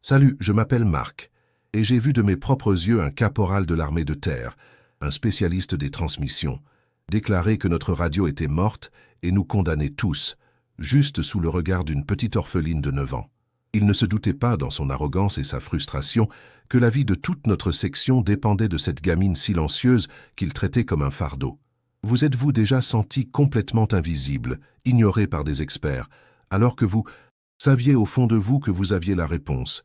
Salut, je m'appelle Marc, et j'ai vu de mes propres yeux un caporal de l'armée de terre, un spécialiste des transmissions, déclarer que notre radio était morte et nous condamner tous, juste sous le regard d'une petite orpheline de 9 ans. Il ne se doutait pas, dans son arrogance et sa frustration, que la vie de toute notre section dépendait de cette gamine silencieuse qu'il traitait comme un fardeau. Vous êtes-vous déjà senti complètement invisible, ignoré par des experts, alors que vous saviez au fond de vous que vous aviez la réponse,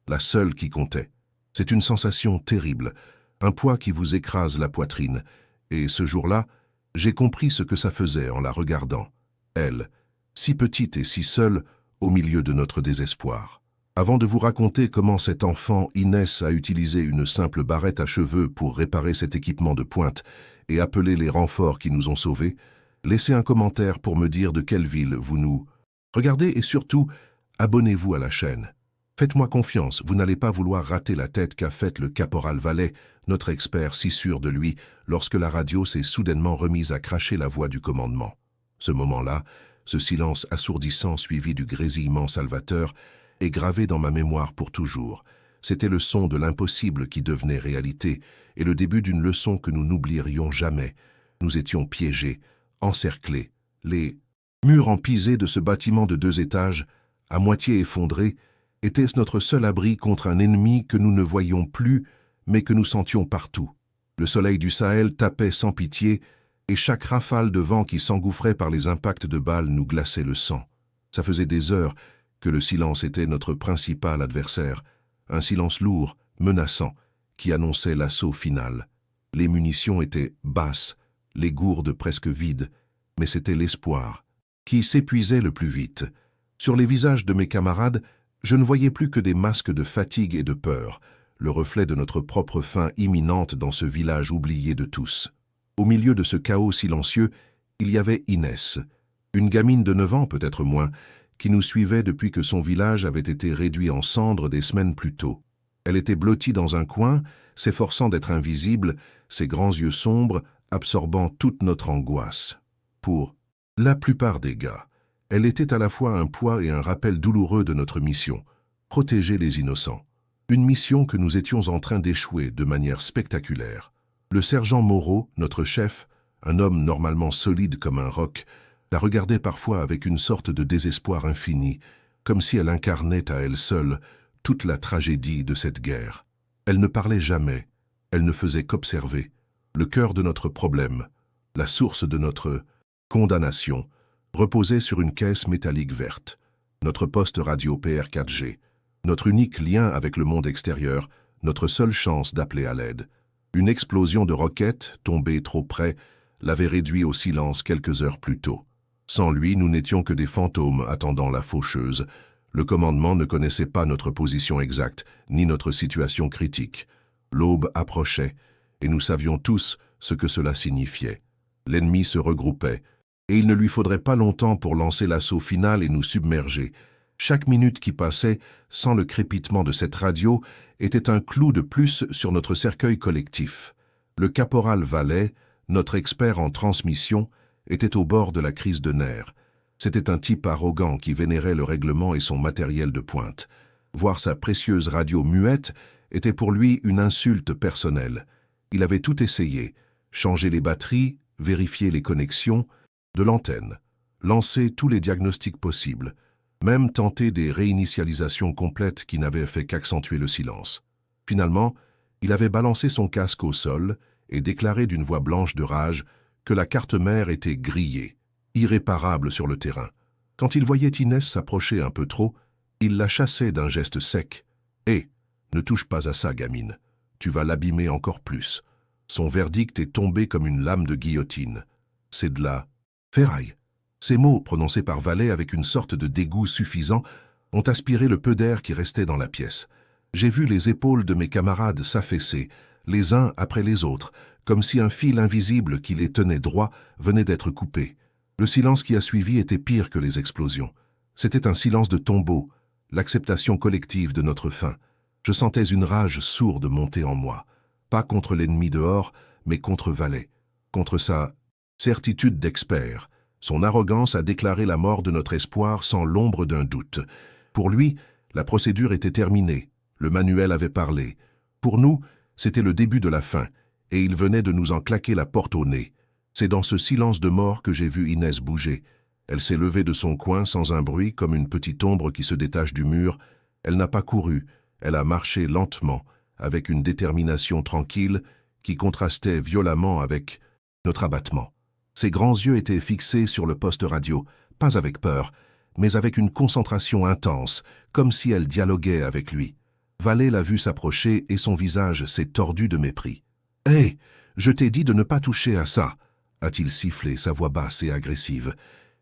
la seule qui comptait? C'est une sensation terrible, un poids qui vous écrase la poitrine, et ce jour-là, j'ai compris ce que ça faisait en la regardant, elle, si petite et si seule, au milieu de notre désespoir. Avant de vous raconter comment cet enfant, Inès, a utilisé une simple barrette à cheveux pour réparer cet équipement de pointe et appeler les renforts qui nous ont sauvés, laissez un commentaire pour me dire de quelle ville vous nous regardez et surtout, abonnez-vous à la chaîne. Faites-moi confiance, vous n'allez pas vouloir rater la tête qu'a faite le caporal Vallet, notre expert si sûr de lui, lorsque la radio s'est soudainement remise à cracher la voix du commandement. Ce moment-là, ce silence assourdissant suivi du grésillement salvateur, est gravé dans ma mémoire pour toujours. C'était le son de l'impossible qui devenait réalité, et le début d'une leçon que nous n'oublierions jamais. Nous étions piégés, encerclés. Les murs empisés de ce bâtiment de 2 étages, à moitié effondrés, était-ce notre seul abri contre un ennemi que nous ne voyions plus, mais que nous sentions partout. Le soleil du Sahel tapait sans pitié, et chaque rafale de vent qui s'engouffrait par les impacts de balles nous glaçait le sang. Ça faisait des heures que le silence était notre principal adversaire, un silence lourd, menaçant, qui annonçait l'assaut final. Les munitions étaient basses, les gourdes presque vides, mais c'était l'espoir, qui s'épuisait le plus vite. Sur les visages de mes camarades, je ne voyais plus que des masques de fatigue et de peur, le reflet de notre propre fin imminente dans ce village oublié de tous. Au milieu de ce chaos silencieux, il y avait Inès, une gamine de 9 ans peut-être moins, qui nous suivait depuis que son village avait été réduit en cendres des semaines plus tôt. Elle était blottie dans un coin, s'efforçant d'être invisible, ses grands yeux sombres absorbant toute notre angoisse. Pour la plupart des gars, elle était à la fois un poids et un rappel douloureux de notre mission, protéger les innocents. Une mission que nous étions en train d'échouer de manière spectaculaire. Le sergent Moreau, notre chef, un homme normalement solide comme un roc, la regardait parfois avec une sorte de désespoir infini, comme si elle incarnait à elle seule toute la tragédie de cette guerre. Elle ne parlait jamais, elle ne faisait qu'observer. Le cœur de notre problème, la source de notre condamnation, reposait sur une caisse métallique verte, notre poste radio PR4G, notre unique lien avec le monde extérieur, notre seule chance d'appeler à l'aide. Une explosion de roquettes, tombée trop près, l'avait réduit au silence quelques heures plus tôt. Sans lui, nous n'étions que des fantômes attendant la faucheuse. Le commandement ne connaissait pas notre position exacte, ni notre situation critique. L'aube approchait, et nous savions tous ce que cela signifiait. L'ennemi se regroupait, et il ne lui faudrait pas longtemps pour lancer l'assaut final et nous submerger. Chaque minute qui passait, sans le crépitement de cette radio, était un clou de plus sur notre cercueil collectif. Le caporal Vallet, notre expert en transmission, était au bord de la crise de nerfs. C'était un type arrogant qui vénérait le règlement et son matériel de pointe. Voir sa précieuse radio muette était pour lui une insulte personnelle. Il avait tout essayé, changer les batteries, vérifier les connexions de l'antenne, lancer tous les diagnostics possibles, même tenter des réinitialisations complètes qui n'avaient fait qu'accentuer le silence. Finalement, il avait balancé son casque au sol et déclaré d'une voix blanche de rage que la carte mère était grillée, irréparable sur le terrain. Quand il voyait Inès s'approcher un peu trop, il la chassait d'un geste sec. « Hé, ne touche pas à ça, gamine. Tu vas l'abîmer encore plus. » Son verdict est tombé comme une lame de guillotine. C'est de la ferraille. Ces mots, prononcés par Vallet avec une sorte de dégoût suffisant, ont aspiré le peu d'air qui restait dans la pièce. J'ai vu les épaules de mes camarades s'affaisser, les uns après les autres, comme si un fil invisible qui les tenait droits venait d'être coupé. Le silence qui a suivi était pire que les explosions. C'était un silence de tombeau, l'acceptation collective de notre fin. Je sentais une rage sourde monter en moi, pas contre l'ennemi dehors, mais contre Vallet, contre sa certitude d'expert. Son arrogance a déclaré la mort de notre espoir sans l'ombre d'un doute. Pour lui, la procédure était terminée, Le manuel avait parlé. Pour nous, c'était le début de la fin, et il venait de nous en claquer la porte au nez. C'est dans ce silence de mort que j'ai vu Inès bouger. Elle s'est levée de son coin sans un bruit, comme une petite ombre qui se détache du mur. Elle n'a pas couru, elle a marché lentement, avec une détermination tranquille qui contrastait violemment avec notre abattement. Ses grands yeux étaient fixés sur le poste radio, pas avec peur, mais avec une concentration intense, comme si elle dialoguait avec lui. Vallée l'a vu s'approcher et son visage s'est tordu de mépris. « Hé, je t'ai dit de ne pas toucher à ça !» a-t-il sifflé, sa voix basse et agressive.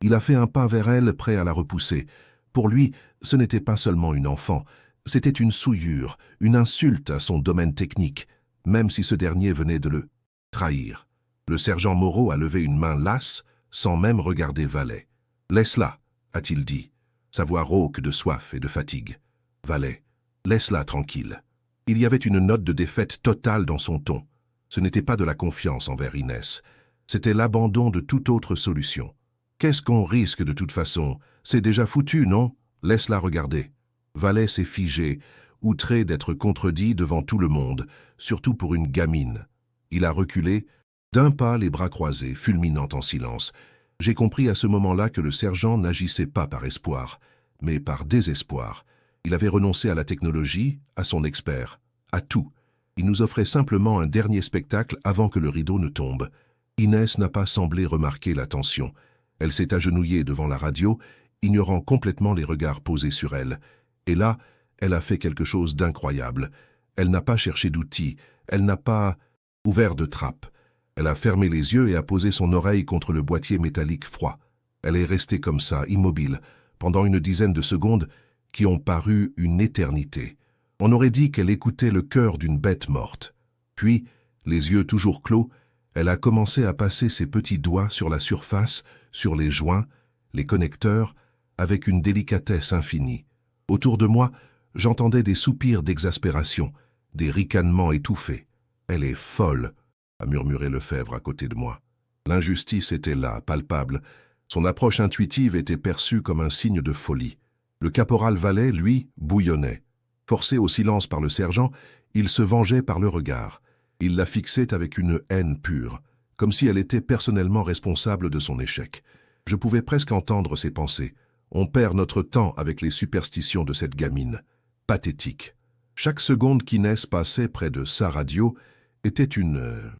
Il a fait un pas vers elle, prêt à la repousser. Pour lui, ce n'était pas seulement une enfant, c'était une souillure, une insulte à son domaine technique, même si ce dernier venait de le trahir. Le sergent Moreau a levé une main lasse, sans même regarder Vallée. « Laisse-la !» a-t-il dit, sa voix rauque de soif et de fatigue. « Vallée, laisse-la tranquille. » Il y avait une note de défaite totale dans son ton. Ce n'était pas de la confiance envers Inès, c'était l'abandon de toute autre solution. Qu'est-ce qu'on risque de toute façon? C'est déjà foutu, non? Laisse-la regarder. Vallée s'est figé, outré d'être contredit devant tout le monde, surtout pour une gamine. Il a reculé, d'un pas les bras croisés, fulminant en silence. J'ai compris à ce moment-là que le sergent n'agissait pas par espoir, mais par désespoir. Il avait renoncé à la technologie, à son expert, à tout. Il nous offrait simplement un dernier spectacle avant que le rideau ne tombe. Inès n'a pas semblé remarquer la tension. Elle s'est agenouillée devant la radio, ignorant complètement les regards posés sur elle. Et là, elle a fait quelque chose d'incroyable. Elle n'a pas cherché d'outils, elle n'a pas ouvert de trappe. Elle a fermé les yeux et a posé son oreille contre le boîtier métallique froid. Elle est restée comme ça, immobile, pendant une dizaine de secondes qui ont paru une éternité. On aurait dit qu'elle écoutait le cœur d'une bête morte. Puis, les yeux toujours clos, elle a commencé à passer ses petits doigts sur la surface, sur les joints, les connecteurs, avec une délicatesse infinie. Autour de moi, j'entendais des soupirs d'exaspération, des ricanements étouffés. « Elle est folle !» a murmuré Lefebvre à côté de moi. L'injustice était là, palpable. Son approche intuitive était perçue comme un signe de folie. Le caporal Vallée, lui, bouillonnait. Forcé au silence par le sergent, il se vengeait par le regard. Il la fixait avec une haine pure, comme si elle était personnellement responsable de son échec. Je pouvais presque entendre ses pensées. On perd notre temps avec les superstitions de cette gamine. Pathétique. Chaque seconde qu'Inès passait près de sa radio était une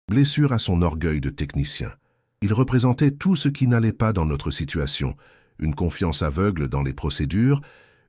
blessure à son orgueil de technicien. Il représentait tout ce qui n'allait pas dans notre situation, une confiance aveugle dans les procédures,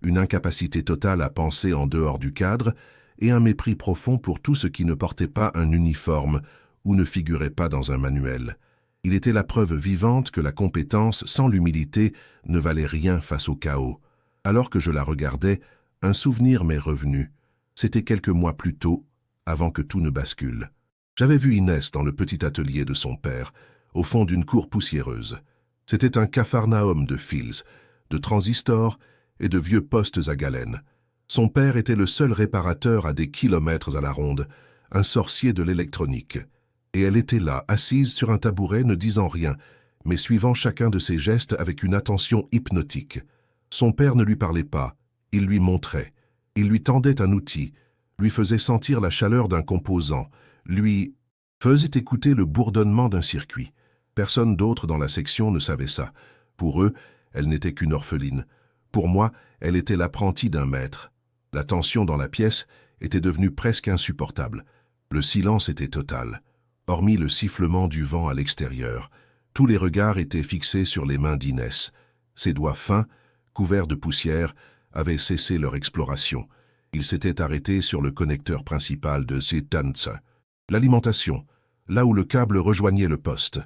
une incapacité totale à penser en dehors du cadre et un mépris profond pour tout ce qui ne portait pas un uniforme ou ne figurait pas dans un manuel. Il était la preuve vivante que la compétence sans l'humilité ne valait rien face au chaos. Alors que je la regardais, un souvenir m'est revenu. C'était quelques mois plus tôt, avant que tout ne bascule. J'avais vu Inès dans le petit atelier de son père, au fond d'une cour poussiéreuse. C'était un capharnaüm de fils, de transistors et de vieux postes à galène. Son père était le seul réparateur à des kilomètres à la ronde, un sorcier de l'électronique. Et elle était là, assise sur un tabouret, ne disant rien, mais suivant chacun de ses gestes avec une attention hypnotique. Son père ne lui parlait pas, il lui montrait. Il lui tendait un outil, lui faisait sentir la chaleur d'un composant, lui faisait écouter le bourdonnement d'un circuit. Personne d'autre dans la section ne savait ça. Pour eux, elle n'était qu'une orpheline. Pour moi, elle était l'apprentie d'un maître. La tension dans la pièce était devenue presque insupportable. Le silence était total. Hormis le sifflement du vent à l'extérieur, tous les regards étaient fixés sur les mains d'Inès. Ses doigts fins, couverts de poussière, avaient cessé leur exploration. Ils s'étaient arrêtés sur le connecteur principal de ses tanks. L'alimentation, là où le câble rejoignait le poste.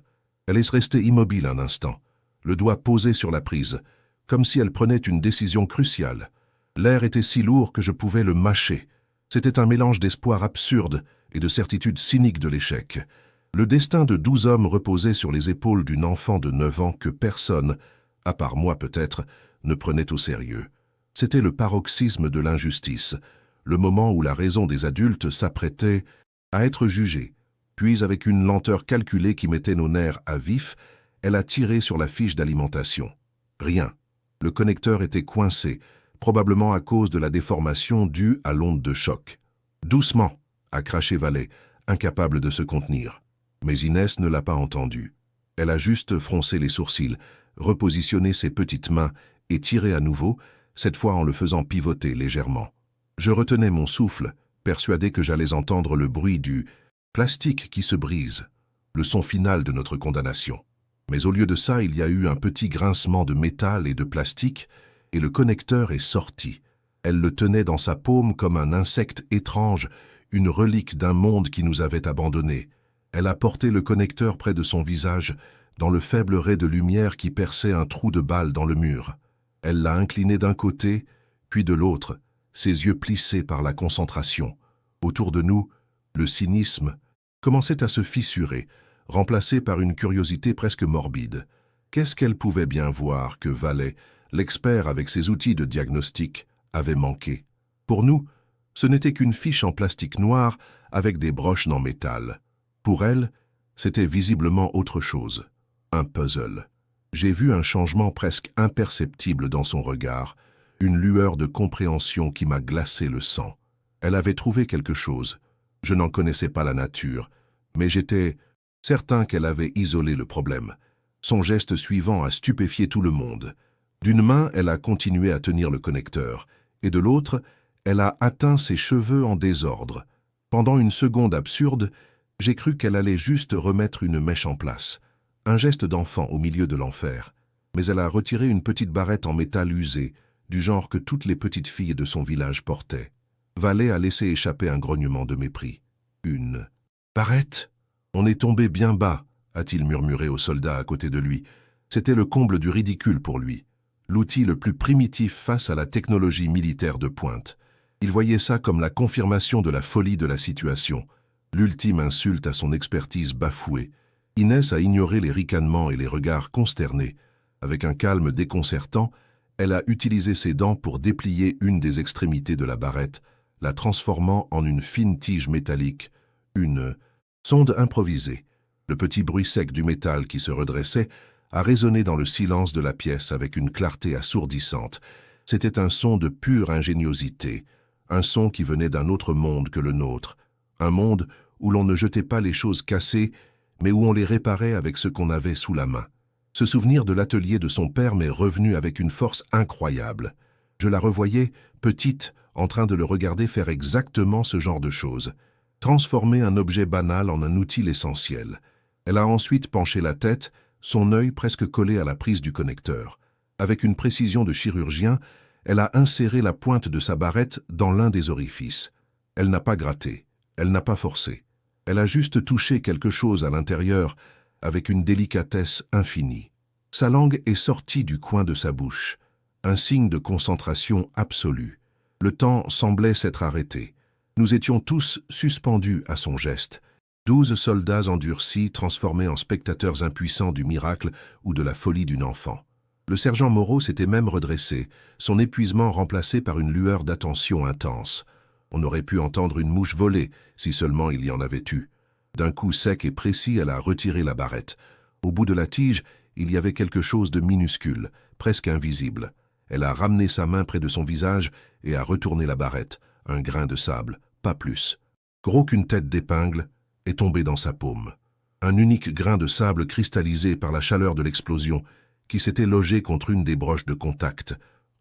Elle est restée immobile un instant, le doigt posé sur la prise, comme si elle prenait une décision cruciale. L'air était si lourd que je pouvais le mâcher. C'était un mélange d'espoir absurde et de certitude cynique de l'échec. Le destin de 12 hommes reposait sur les épaules d'une enfant de 9 ans que personne, à part moi peut-être, ne prenait au sérieux. C'était le paroxysme de l'injustice, le moment où la raison des adultes s'apprêtait à être jugée. Puis, avec une lenteur calculée qui mettait nos nerfs à vif, elle a tiré sur la fiche d'alimentation. Rien. Le connecteur était coincé, probablement à cause de la déformation due à l'onde de choc. « Doucement !» a craché Valet, incapable de se contenir. Mais Inès ne l'a pas entendu. Elle a juste froncé les sourcils, repositionné ses petites mains et tiré à nouveau, cette fois en le faisant pivoter légèrement. Je retenais mon souffle, persuadé que j'allais entendre le bruit du plastique qui se brise, le son final de notre condamnation. Mais au lieu de ça, il y a eu un petit grincement de métal et de plastique, et le connecteur est sorti. Elle le tenait dans sa paume comme un insecte étrange, une relique d'un monde qui nous avait abandonnés. Elle a porté le connecteur près de son visage, dans le faible ray de lumière qui perçait un trou de balle dans le mur. Elle l'a incliné d'un côté, puis de l'autre, ses yeux plissés par la concentration. Autour de nous, le cynisme commençait à se fissurer, remplacé par une curiosité presque morbide. Qu'est-ce qu'elle pouvait bien voir que Valet, l'expert avec ses outils de diagnostic, avait manqué? Pour nous, ce n'était qu'une fiche en plastique noir avec des broches en métal. Pour elle, c'était visiblement autre chose, un puzzle. J'ai vu un changement presque imperceptible dans son regard, une lueur de compréhension qui m'a glacé le sang. Elle avait trouvé quelque chose. Je n'en connaissais pas la nature, mais j'étais certain qu'elle avait isolé le problème. Son geste suivant a stupéfié tout le monde. D'une main, elle a continué à tenir le connecteur, et de l'autre, elle a atteint ses cheveux en désordre. Pendant une seconde absurde, j'ai cru qu'elle allait juste remettre une mèche en place. Un geste d'enfant au milieu de l'enfer. Mais elle a retiré une petite barrette en métal usé, du genre que toutes les petites filles de son village portaient. Valet a laissé échapper un grognement de mépris. « Une barrette ? On est tombé bien bas », a-t-il murmuré au soldat à côté de lui. C'était le comble du ridicule pour lui. L'outil le plus primitif face à la technologie militaire de pointe. Il voyait ça comme la confirmation de la folie de la situation, l'ultime insulte à son expertise bafouée. Inès a ignoré les ricanements et les regards consternés. Avec un calme déconcertant, elle a utilisé ses dents pour déplier une des extrémités de la barrette, la transformant en une fine tige métallique, une sonde improvisée. Le petit bruit sec du métal qui se redressait a résonné dans le silence de la pièce avec une clarté assourdissante. C'était un son de pure ingéniosité, un son qui venait d'un autre monde que le nôtre, un monde où l'on ne jetait pas les choses cassées, mais où on les réparait avec ce qu'on avait sous la main. Ce souvenir de l'atelier de son père m'est revenu avec une force incroyable. Je la revoyais, petite, en train de le regarder faire exactement ce genre de choses. Transformer un objet banal en un outil essentiel. Elle a ensuite penché la tête, son œil presque collé à la prise du connecteur. Avec une précision de chirurgien, elle a inséré la pointe de sa barrette dans l'un des orifices. Elle n'a pas gratté, elle n'a pas forcé. Elle a juste touché quelque chose à l'intérieur avec une délicatesse infinie. Sa langue est sortie du coin de sa bouche, un signe de concentration absolue. Le temps semblait s'être arrêté. Nous étions tous suspendus à son geste. 12 soldats endurcis transformés en spectateurs impuissants du miracle ou de la folie d'une enfant. Le sergent Moreau s'était même redressé, son épuisement remplacé par une lueur d'attention intense. On aurait pu entendre une mouche voler, si seulement il y en avait eu. D'un coup sec et précis, elle a retiré la barrette. Au bout de la tige, il y avait quelque chose de minuscule, presque invisible. Elle a ramené sa main près de son visage et a retourné la barrette, un grain de sable, pas plus. Gros qu'une tête d'épingle, est tombé dans sa paume. Un unique grain de sable cristallisé par la chaleur de l'explosion qui s'était logé contre une des broches de contact,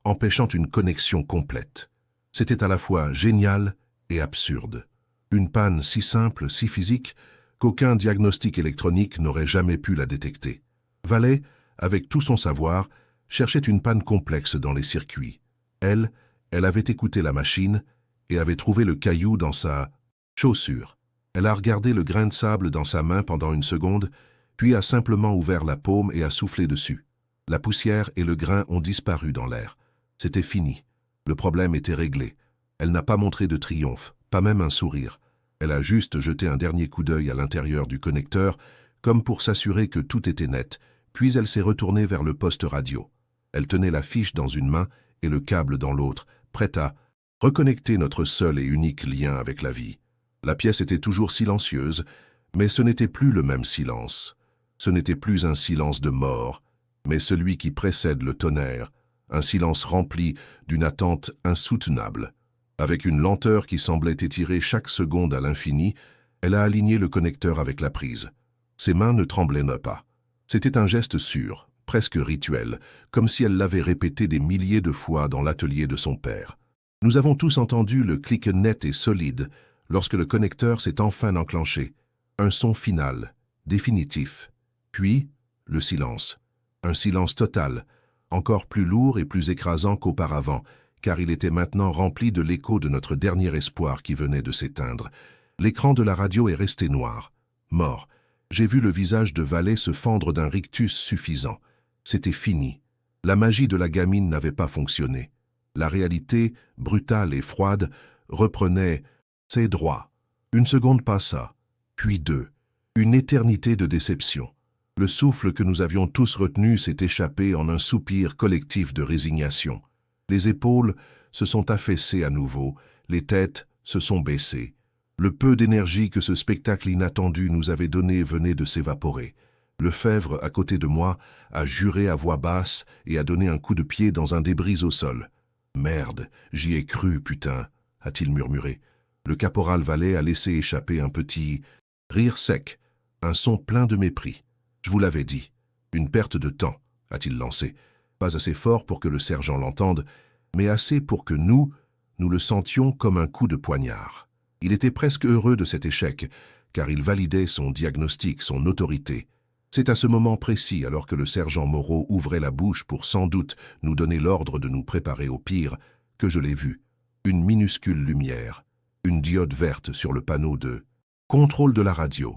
empêchant une connexion complète. C'était à la fois génial et absurde. Une panne si simple, si physique, qu'aucun diagnostic électronique n'aurait jamais pu la détecter. Valet, avec tout son savoir, cherchait une panne complexe dans les circuits. Elle avait écouté la machine et avait trouvé le caillou dans sa chaussure. Elle a regardé le grain de sable dans sa main pendant une seconde, puis a simplement ouvert la paume et a soufflé dessus. La poussière et le grain ont disparu dans l'air. C'était fini. Le problème était réglé. Elle n'a pas montré de triomphe, pas même un sourire. Elle a juste jeté un dernier coup d'œil à l'intérieur du connecteur, comme pour s'assurer que tout était net, puis elle s'est retournée vers le poste radio. Elle tenait la fiche dans une main et le câble dans l'autre, prête à reconnecter notre seul et unique lien avec la vie. La pièce était toujours silencieuse, mais ce n'était plus le même silence. Ce n'était plus un silence de mort, mais celui qui précède le tonnerre, un silence rempli d'une attente insoutenable. Avec une lenteur qui semblait étirer chaque seconde à l'infini, elle a aligné le connecteur avec la prise. Ses mains ne tremblaient pas. C'était un geste sûr, presque rituel, comme si elle l'avait répété des milliers de fois dans l'atelier de son père. Nous avons tous entendu le clic net et solide lorsque le connecteur s'est enfin enclenché. Un son final, définitif. Puis, le silence. Un silence total, encore plus lourd et plus écrasant qu'auparavant, car il était maintenant rempli de l'écho de notre dernier espoir qui venait de s'éteindre. L'écran de la radio est resté noir, mort. J'ai vu le visage de Valet se fendre d'un rictus suffisant. C'était fini. La magie de la gamine n'avait pas fonctionné. La réalité, brutale et froide, reprenait ses droits. Une seconde passa, puis deux. Une éternité de déception. Le souffle que nous avions tous retenu s'est échappé en un soupir collectif de résignation. Les épaules se sont affaissées à nouveau, les têtes se sont baissées. Le peu d'énergie que ce spectacle inattendu nous avait donné venait de s'évaporer. Lefebvre, à côté de moi, a juré à voix basse et a donné un coup de pied dans un débris au sol. « Merde, j'y ai cru, putain !» a-t-il murmuré. Le caporal Valet a laissé échapper un petit rire sec, un son plein de mépris. « Je vous l'avais dit. Une perte de temps, a-t-il lancé. Pas assez fort pour que le sergent l'entende, mais assez pour que nous le sentions comme un coup de poignard. Il était presque heureux de cet échec, car il validait son diagnostic, son autorité. C'est à ce moment précis, alors que le sergent Moreau ouvrait la bouche pour sans doute nous donner l'ordre de nous préparer au pire, que je l'ai vu. Une minuscule lumière, une diode verte sur le panneau de « Contrôle de la radio »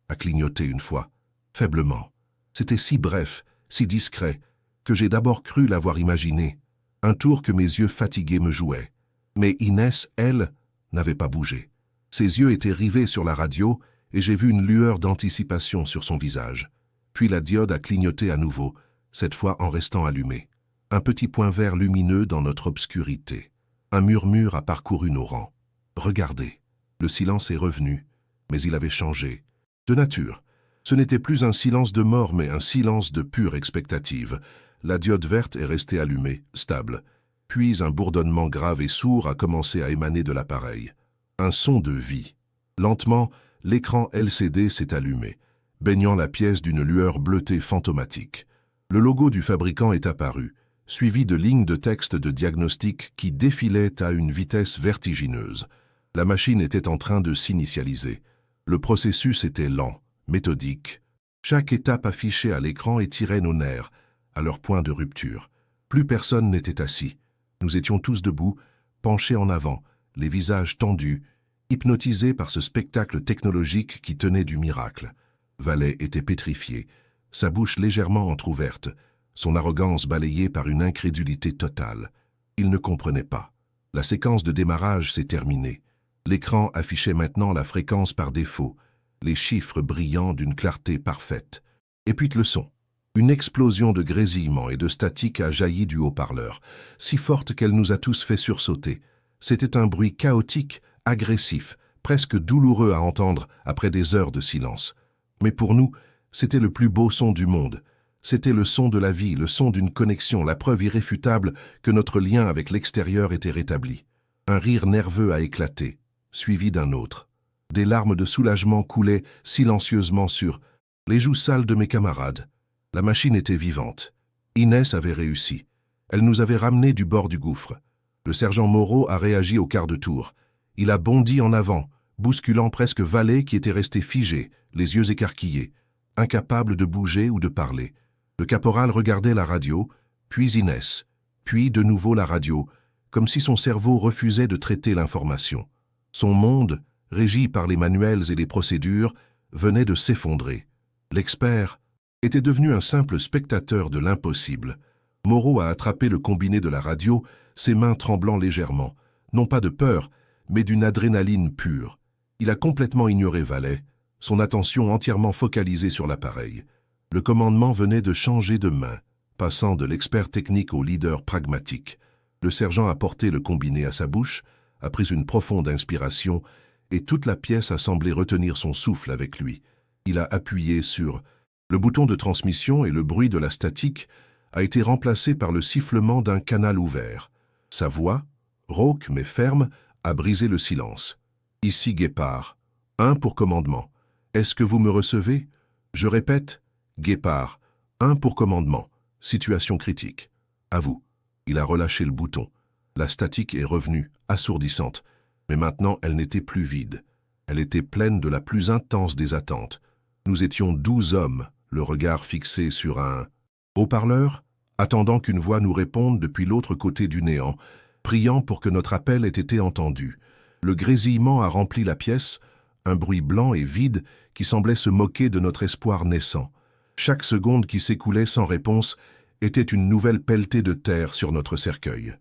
a clignoté une fois, faiblement. C'était si bref, si discret, que j'ai d'abord cru l'avoir imaginé, un tour que mes yeux fatigués me jouaient. Mais Inès, elle, n'avait pas bougé. Ses yeux étaient rivés sur la radio et j'ai vu une lueur d'anticipation sur son visage. Puis la diode a clignoté à nouveau, cette fois en restant allumée. Un petit point vert lumineux dans notre obscurité. Un murmure a parcouru nos rangs. Regardez. Le silence est revenu, mais il avait changé. De nature. Ce n'était plus un silence de mort, mais un silence de pure expectative. La diode verte est restée allumée, stable. Puis un bourdonnement grave et sourd a commencé à émaner de l'appareil. Un son de vie. Lentement, l'écran LCD s'est allumé, baignant la pièce d'une lueur bleutée fantomatique. Le logo du fabricant est apparu, suivi de lignes de texte de diagnostic qui défilaient à une vitesse vertigineuse. La machine était en train de s'initialiser. Le processus était lent, méthodique. Chaque étape affichée à l'écran étirait nos nerfs, à leur point de rupture. Plus personne n'était assis. Nous étions tous debout, penchés en avant, les visages tendus, hypnotisés par ce spectacle technologique qui tenait du miracle. Valet était pétrifié, sa bouche légèrement entr'ouverte, son arrogance balayée par une incrédulité totale. Il ne comprenait pas. La séquence de démarrage s'est terminée. L'écran affichait maintenant la fréquence par défaut, les chiffres brillants d'une clarté parfaite. Et puis le son. Une explosion de grésillement et de statique a jailli du haut-parleur, si forte qu'elle nous a tous fait sursauter. C'était un bruit chaotique, agressif, presque douloureux à entendre après des heures de silence. Mais pour nous, c'était le plus beau son du monde. C'était le son de la vie, le son d'une connexion, la preuve irréfutable que notre lien avec l'extérieur était rétabli. Un rire nerveux a éclaté, suivi d'un autre. Des larmes de soulagement coulaient silencieusement sur les joues sales de mes camarades. La machine était vivante. Inès avait réussi. Elle nous avait ramenés du bord du gouffre. Le sergent Moreau a réagi au quart de tour. Il a bondi en avant, bousculant presque Valet qui était resté figé, les yeux écarquillés, incapable de bouger ou de parler. Le caporal regardait la radio, puis Inès, puis de nouveau la radio, comme si son cerveau refusait de traiter l'information. Son monde, régi par les manuels et les procédures, venait de s'effondrer. L'expert était devenu un simple spectateur de l'impossible. Moreau a attrapé le combiné de la radio, ses mains tremblant légèrement, non pas de peur, mais d'une adrénaline pure. Il a complètement ignoré Valet, son attention entièrement focalisée sur l'appareil. Le commandement venait de changer de main, passant de l'expert technique au leader pragmatique. Le sergent a porté le combiné à sa bouche, a pris une profonde inspiration, et toute la pièce a semblé retenir son souffle avec lui. Il a appuyé sur le bouton de transmission et le bruit de la statique a été remplacée par le sifflement d'un canal ouvert. Sa voix, rauque mais ferme, a brisé le silence. « Ici Guépard. 1 pour commandement. Est-ce que vous me recevez? Je répète, Guépard. 1 pour commandement. Situation critique. À vous. » Il a relâché le bouton. La statique est revenue, assourdissante. Mais maintenant, elle n'était plus vide. Elle était pleine de la plus intense des attentes. Nous étions 12 hommes, le regard fixé sur un haut-parleur, attendant qu'une voix nous réponde depuis l'autre côté du néant, priant pour que notre appel ait été entendu. Le grésillement a rempli la pièce, un bruit blanc et vide qui semblait se moquer de notre espoir naissant. Chaque seconde qui s'écoulait sans réponse était une nouvelle pelletée de terre sur notre cercueil.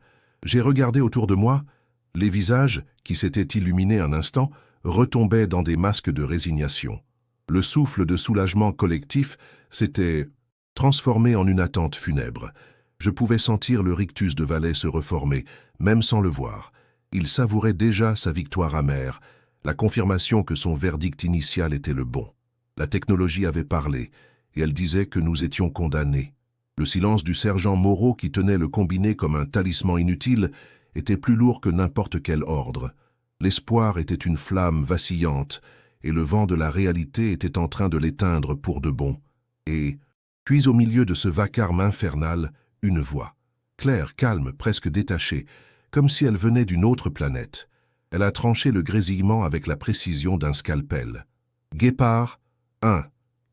J'ai regardé autour de moi, les visages, qui s'étaient illuminés un instant, retombaient dans des masques de résignation. Le souffle de soulagement collectif s'était transformé en une attente funèbre. Je pouvais sentir le rictus de Valais se reformer, même sans le voir. Il savourait déjà sa victoire amère, la confirmation que son verdict initial était le bon. La technologie avait parlé, et elle disait que nous étions condamnés. Le silence du sergent Moreau, qui tenait le combiné comme un talisman inutile, était plus lourd que n'importe quel ordre. L'espoir était une flamme vacillante, et le vent de la réalité était en train de l'éteindre pour de bon. Et, puis au milieu de ce vacarme infernal, une voix, claire, calme, presque détachée, comme si elle venait d'une autre planète. Elle a tranché le grésillement avec la précision d'un scalpel. « Guépard, 1.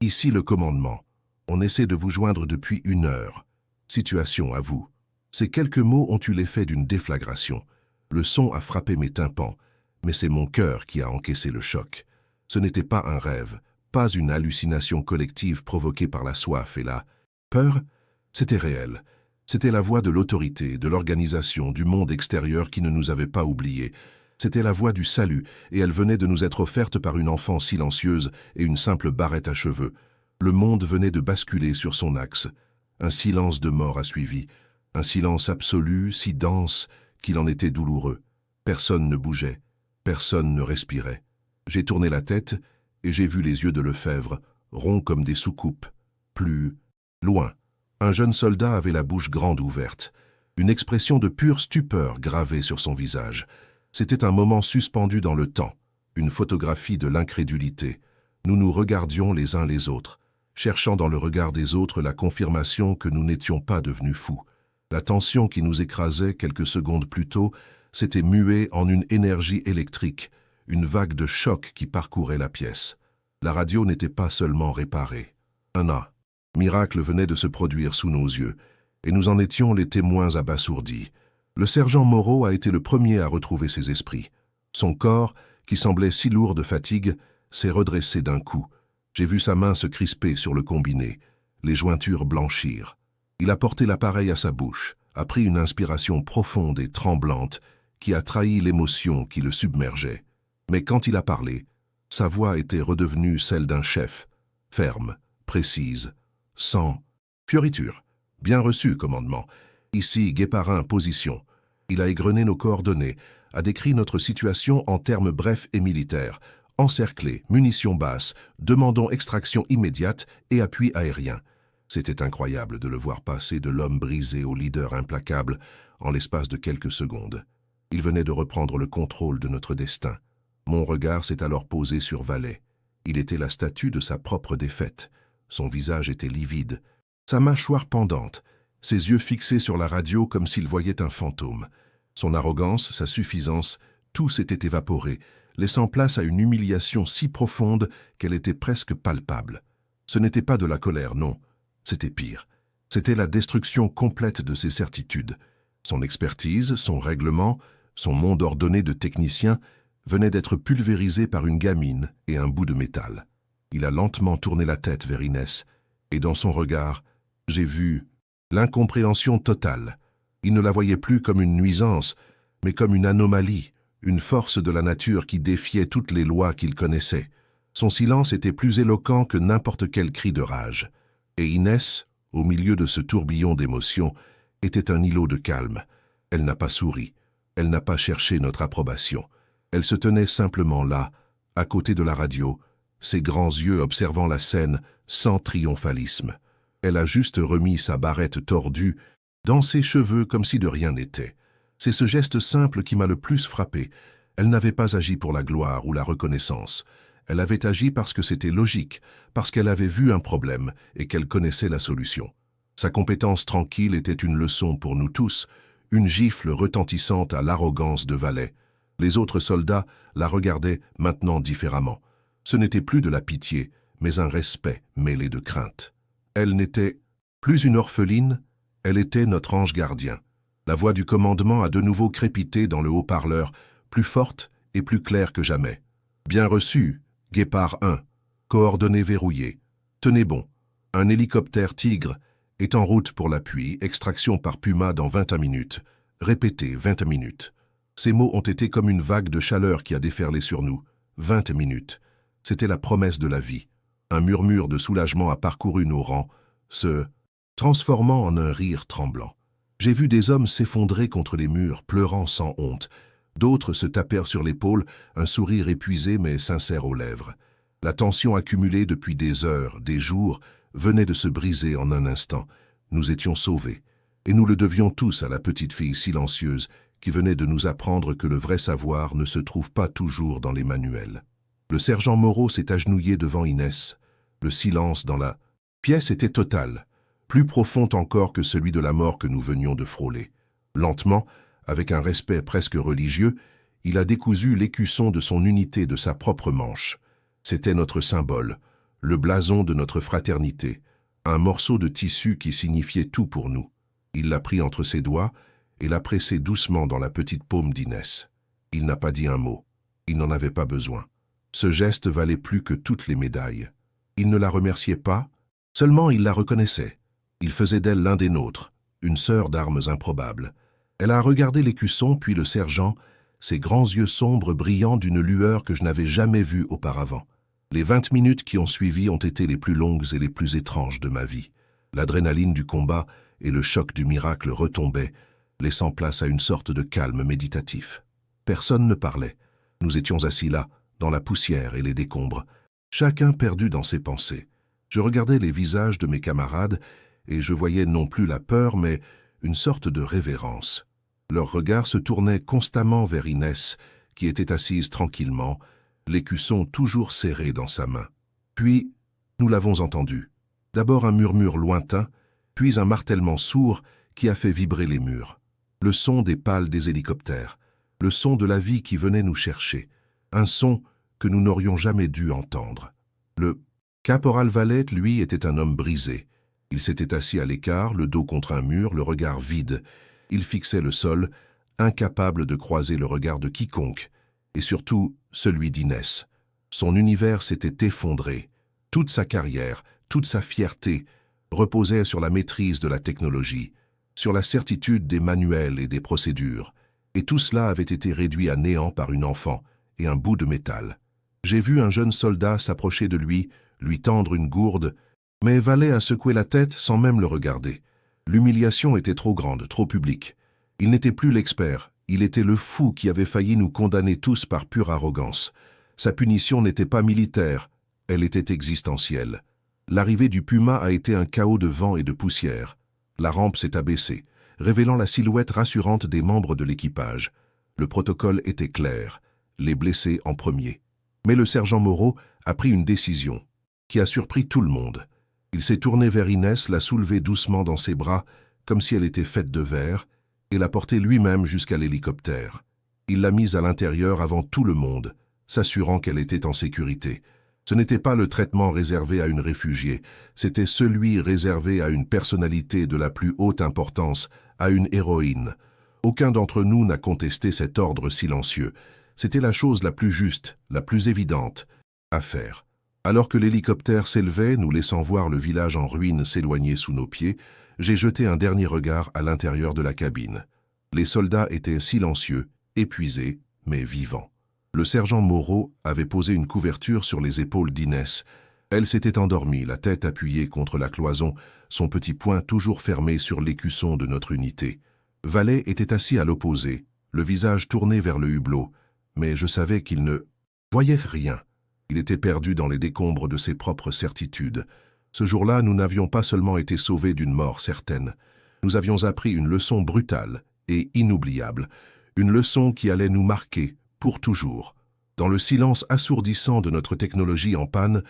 Ici le commandement. On essaie de vous joindre depuis 1 heure. Situation à vous. » Ces quelques mots ont eu l'effet d'une déflagration. Le son a frappé mes tympans, mais c'est mon cœur qui a encaissé le choc. Ce n'était pas un rêve, pas une hallucination collective provoquée par la soif et la peur. C'était réel. C'était la voix de l'autorité, de l'organisation, du monde extérieur qui ne nous avait pas oubliés. C'était la voix du salut, et elle venait de nous être offerte par une enfant silencieuse et une simple barrette à cheveux. Le monde venait de basculer sur son axe. Un silence de mort a suivi, un silence absolu, si dense qu'il en était douloureux. Personne ne bougeait, personne ne respirait. J'ai tourné la tête et j'ai vu les yeux de Lefebvre, ronds comme des soucoupes. Plus loin, un jeune soldat avait la bouche grande ouverte, une expression de pure stupeur gravée sur son visage. C'était un moment suspendu dans le temps, une photographie de l'incrédulité. Nous nous regardions les uns les autres, cherchant dans le regard des autres la confirmation que nous n'étions pas devenus fous. La tension qui nous écrasait quelques secondes plus tôt s'était muée en une énergie électrique, une vague de choc qui parcourait la pièce. La radio n'était pas seulement réparée. Un miracle venait de se produire sous nos yeux, et nous en étions les témoins abasourdis. Le sergent Moreau a été le premier à retrouver ses esprits. Son corps, qui semblait si lourd de fatigue, s'est redressé d'un coup. J'ai vu sa main se crisper sur le combiné, les jointures blanchir. Il a porté l'appareil à sa bouche, a pris une inspiration profonde et tremblante qui a trahi l'émotion qui le submergeait. Mais quand il a parlé, sa voix était redevenue celle d'un chef, ferme, précise, sans fioriture. Bien reçu, commandement. Ici, Guéparin, position. Il a égrené nos coordonnées, a décrit notre situation en termes brefs et militaires. Encerclés, munitions basses, demandons extraction immédiate et appui aérien. C'était incroyable de le voir passer de l'homme brisé au leader implacable en l'espace de quelques secondes. Il venait de reprendre le contrôle de notre destin. Mon regard s'est alors posé sur Valais. Il était la statue de sa propre défaite. Son visage était livide, sa mâchoire pendante, ses yeux fixés sur la radio comme s'il voyait un fantôme. Son arrogance, sa suffisance, tout s'était évaporé, laissant place à une humiliation si profonde qu'elle était presque palpable. Ce n'était pas de la colère, non, c'était pire. C'était la destruction complète de ses certitudes. Son expertise, son règlement, son monde ordonné de techniciens venait d'être pulvérisé par une gamine et un bout de métal. Il a lentement tourné la tête vers Inès, et dans son regard, j'ai vu l'incompréhension totale. Il ne la voyait plus comme une nuisance, mais comme une anomalie, une force de la nature qui défiait toutes les lois qu'il connaissait. Son silence était plus éloquent que n'importe quel cri de rage. Et Inès, au milieu de ce tourbillon d'émotions, était un îlot de calme. Elle n'a pas souri, elle n'a pas cherché notre approbation. Elle se tenait simplement là, à côté de la radio, ses grands yeux observant la scène sans triomphalisme. Elle a juste remis sa barrette tordue dans ses cheveux comme si de rien n'était. C'est ce geste simple qui m'a le plus frappé. Elle n'avait pas agi pour la gloire ou la reconnaissance. Elle avait agi parce que c'était logique, parce qu'elle avait vu un problème et qu'elle connaissait la solution. Sa compétence tranquille était une leçon pour nous tous, une gifle retentissante à l'arrogance de Valet. Les autres soldats la regardaient maintenant différemment. Ce n'était plus de la pitié, mais un respect mêlé de crainte. Elle n'était plus une orpheline, elle était notre ange gardien. La voix du commandement a de nouveau crépité dans le haut-parleur, plus forte et plus claire que jamais. Bien reçu, Guépard 1, coordonnées verrouillées. Tenez bon, un hélicoptère Tigre est en route pour l'appui, extraction par Puma dans 21 minutes. Répétez, 20 minutes. Ces mots ont été comme une vague de chaleur qui a déferlé sur nous. 20 minutes. C'était la promesse de la vie. Un murmure de soulagement a parcouru nos rangs, se transformant en un rire tremblant. J'ai vu des hommes s'effondrer contre les murs, pleurant sans honte. D'autres se tapèrent sur l'épaule, un sourire épuisé mais sincère aux lèvres. La tension accumulée depuis des heures, des jours, venait de se briser en un instant. Nous étions sauvés. Et nous le devions tous à la petite fille silencieuse qui venait de nous apprendre que le vrai savoir ne se trouve pas toujours dans les manuels. Le sergent Moreau s'est agenouillé devant Inès. Le silence dans la pièce était total, plus profond encore que celui de la mort que nous venions de frôler. Lentement, avec un respect presque religieux, il a décousu l'écusson de son unité de sa propre manche. C'était notre symbole, le blason de notre fraternité, un morceau de tissu qui signifiait tout pour nous. Il l'a pris entre ses doigts et l'a pressé doucement dans la petite paume d'Inès. Il n'a pas dit un mot. Il n'en avait pas besoin. Ce geste valait plus que toutes les médailles. Il ne la remerciait pas, seulement il la reconnaissait. Il faisait d'elle l'un des nôtres, une sœur d'armes improbables. Elle a regardé l'écusson, puis le sergent, ses grands yeux sombres brillant d'une lueur que je n'avais jamais vue auparavant. Les 20 minutes qui ont suivi ont été les plus longues et les plus étranges de ma vie. L'adrénaline du combat et le choc du miracle retombaient, laissant place à une sorte de calme méditatif. Personne ne parlait. Nous étions assis là, dans la poussière et les décombres, chacun perdu dans ses pensées. Je regardais les visages de mes camarades et je voyais non plus la peur, mais une sorte de révérence. Leurs regards se tournaient constamment vers Inès, qui était assise tranquillement, l'écusson toujours serré dans sa main. Puis, nous l'avons entendu. D'abord un murmure lointain, puis un martèlement sourd qui a fait vibrer les murs. Le son des pales des hélicoptères, le son de la vie qui venait nous chercher, un son que nous n'aurions jamais dû entendre. Le caporal Valette, lui, était un homme brisé. Il s'était assis à l'écart, le dos contre un mur, le regard vide. Il fixait le sol, incapable de croiser le regard de quiconque, et surtout celui d'Inès. Son univers s'était effondré. Toute sa carrière, toute sa fierté reposait sur la maîtrise de la technologie, sur la certitude des manuels et des procédures. Et tout cela avait été réduit à néant par une enfant et un bout de métal. J'ai vu un jeune soldat s'approcher de lui tendre une gourde, mais Valet a secoué la tête sans même le regarder. L'humiliation était trop grande, trop publique. Il n'était plus l'expert, il était le fou qui avait failli nous condamner tous par pure arrogance. Sa punition n'était pas militaire, elle était existentielle. L'arrivée du Puma a été un chaos de vent et de poussière. La rampe s'est abaissée, révélant la silhouette rassurante des membres de l'équipage. Le protocole était clair, les blessés en premier. Mais le sergent Moreau a pris une décision qui a surpris tout le monde. Il s'est tourné vers Inès, l'a soulevée doucement dans ses bras, comme si elle était faite de verre, et l'a portée lui-même jusqu'à l'hélicoptère. Il l'a mise à l'intérieur avant tout le monde, s'assurant qu'elle était en sécurité. Ce n'était pas le traitement réservé à une réfugiée, c'était celui réservé à une personnalité de la plus haute importance, à une héroïne. Aucun d'entre nous n'a contesté cet ordre silencieux. C'était la chose la plus juste, la plus évidente à faire. Alors que l'hélicoptère s'élevait, nous laissant voir le village en ruine s'éloigner sous nos pieds, j'ai jeté un dernier regard à l'intérieur de la cabine. Les soldats étaient silencieux, épuisés, mais vivants. Le sergent Moreau avait posé une couverture sur les épaules d'Inès. Elle s'était endormie, la tête appuyée contre la cloison, son petit poing toujours fermé sur l'écusson de notre unité. Valet était assis à l'opposé, le visage tourné vers le hublot, mais je savais qu'il ne voyait rien. Il était perdu dans les décombres de ses propres certitudes. Ce jour-là, nous n'avions pas seulement été sauvés d'une mort certaine, nous avions appris une leçon brutale et inoubliable, une leçon qui allait nous marquer pour toujours. Dans le silence assourdissant de notre technologie en panne,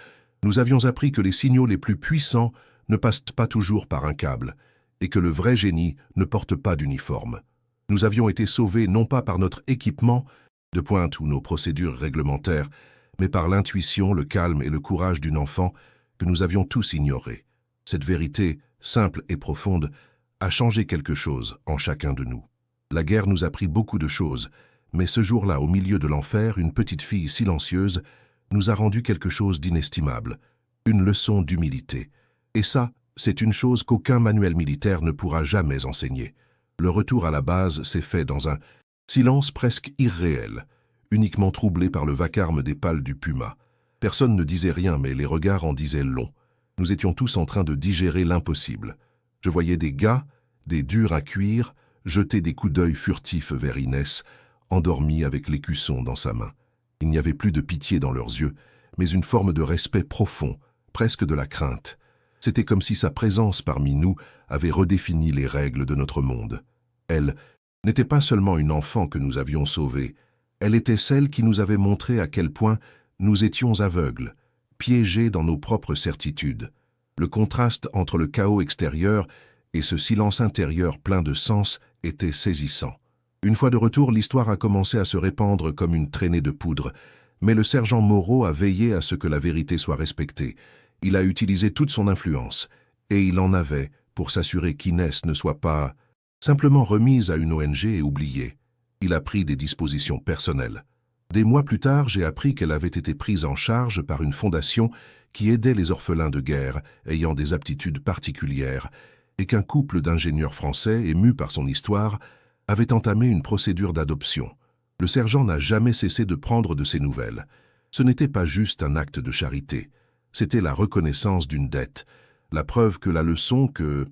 nous avions appris que les signaux les plus puissants ne passent pas toujours par un câble, et que le vrai génie ne porte pas d'uniforme. Nous avions été sauvés non pas par notre équipement de pointe ou nos procédures réglementaires, mais par l'intuition, le calme et le courage d'une enfant que nous avions tous ignoré. Cette vérité, simple et profonde, a changé quelque chose en chacun de nous. La guerre nous a appris beaucoup de choses, mais ce jour-là, au milieu de l'enfer, une petite fille silencieuse nous a rendu quelque chose d'inestimable, une leçon d'humilité. Et ça, c'est une chose qu'aucun manuel militaire ne pourra jamais enseigner. Le retour à la base s'est fait dans un silence presque irréel, uniquement troublé par le vacarme des pales du puma. Personne ne disait rien, mais les regards en disaient long. Nous étions tous en train de digérer l'impossible. Je voyais des gars, des durs à cuire, jeter des coups d'œil furtifs vers Inès, endormie avec l'écusson dans sa main. Il n'y avait plus de pitié dans leurs yeux, mais une forme de respect profond, presque de la crainte. C'était comme si sa présence parmi nous avait redéfini les règles de notre monde. Elle n'était pas seulement une enfant que nous avions sauvée, elle était celle qui nous avait montré à quel point nous étions aveugles, piégés dans nos propres certitudes. Le contraste entre le chaos extérieur et ce silence intérieur plein de sens était saisissant. Une fois de retour, l'histoire a commencé à se répandre comme une traînée de poudre, mais le sergent Moreau a veillé à ce que la vérité soit respectée. Il a utilisé toute son influence, et il en avait pour s'assurer qu'Inès ne soit pas simplement remise à une ONG et oubliée. Il a pris des dispositions personnelles. Des mois plus tard, j'ai appris qu'elle avait été prise en charge par une fondation qui aidait les orphelins de guerre ayant des aptitudes particulières, et qu'un couple d'ingénieurs français, émus par son histoire, avait entamé une procédure d'adoption. Le sergent n'a jamais cessé de prendre de ses nouvelles. Ce n'était pas juste un acte de charité, c'était la reconnaissance d'une dette, la preuve que la leçon que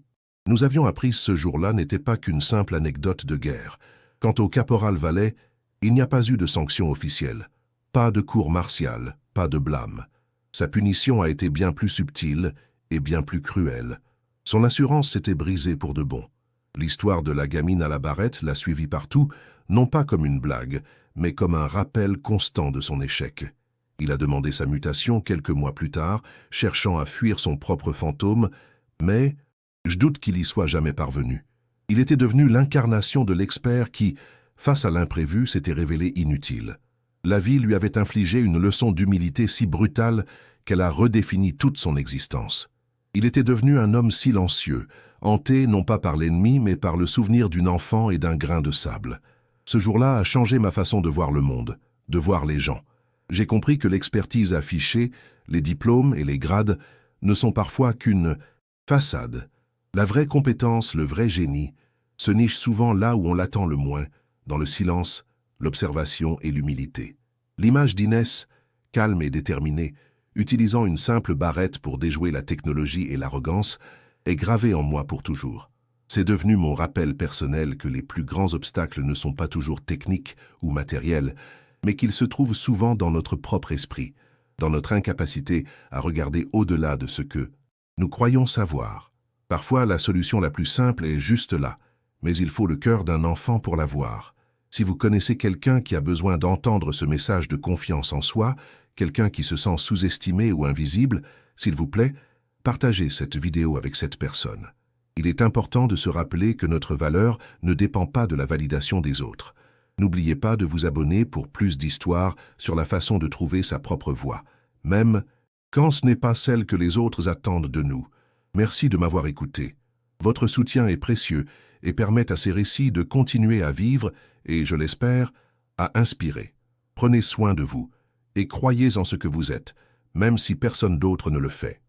nous avions apprise ce jour-là n'était pas qu'une simple anecdote de guerre. Quant au caporal Vallet, il n'y a pas eu de sanction officielle, pas de cour martiale, pas de blâme. Sa punition a été bien plus subtile et bien plus cruelle. Son assurance s'était brisée pour de bon. L'histoire de la gamine à la barrette l'a suivi partout, non pas comme une blague, mais comme un rappel constant de son échec. Il a demandé sa mutation quelques mois plus tard, cherchant à fuir son propre fantôme, mais je doute qu'il y soit jamais parvenu. Il était devenu l'incarnation de l'expert qui, face à l'imprévu, s'était révélé inutile. La vie lui avait infligé une leçon d'humilité si brutale qu'elle a redéfini toute son existence. Il était devenu un homme silencieux, hanté non pas par l'ennemi, mais par le souvenir d'une enfant et d'un grain de sable. Ce jour-là a changé ma façon de voir le monde, de voir les gens. J'ai compris que l'expertise affichée, les diplômes et les grades ne sont parfois qu'une façade. La vraie compétence, le vrai génie, se niche souvent là où on l'attend le moins, dans le silence, l'observation et l'humilité. L'image d'Inès, calme et déterminée, utilisant une simple barrette pour déjouer la technologie et l'arrogance, est gravée en moi pour toujours. C'est devenu mon rappel personnel que les plus grands obstacles ne sont pas toujours techniques ou matériels, mais qu'ils se trouvent souvent dans notre propre esprit, dans notre incapacité à regarder au-delà de ce que nous croyons savoir. Parfois, la solution la plus simple est juste là, mais il faut le cœur d'un enfant pour la voir. Si vous connaissez quelqu'un qui a besoin d'entendre ce message de confiance en soi, quelqu'un qui se sent sous-estimé ou invisible, s'il vous plaît, partagez cette vidéo avec cette personne. Il est important de se rappeler que notre valeur ne dépend pas de la validation des autres. N'oubliez pas de vous abonner pour plus d'histoires sur la façon de trouver sa propre voie, même quand ce n'est pas celle que les autres attendent de nous. Merci de m'avoir écouté. Votre soutien est précieux et permet à ces récits de continuer à vivre et, je l'espère, à inspirer. Prenez soin de vous et croyez en ce que vous êtes, même si personne d'autre ne le fait.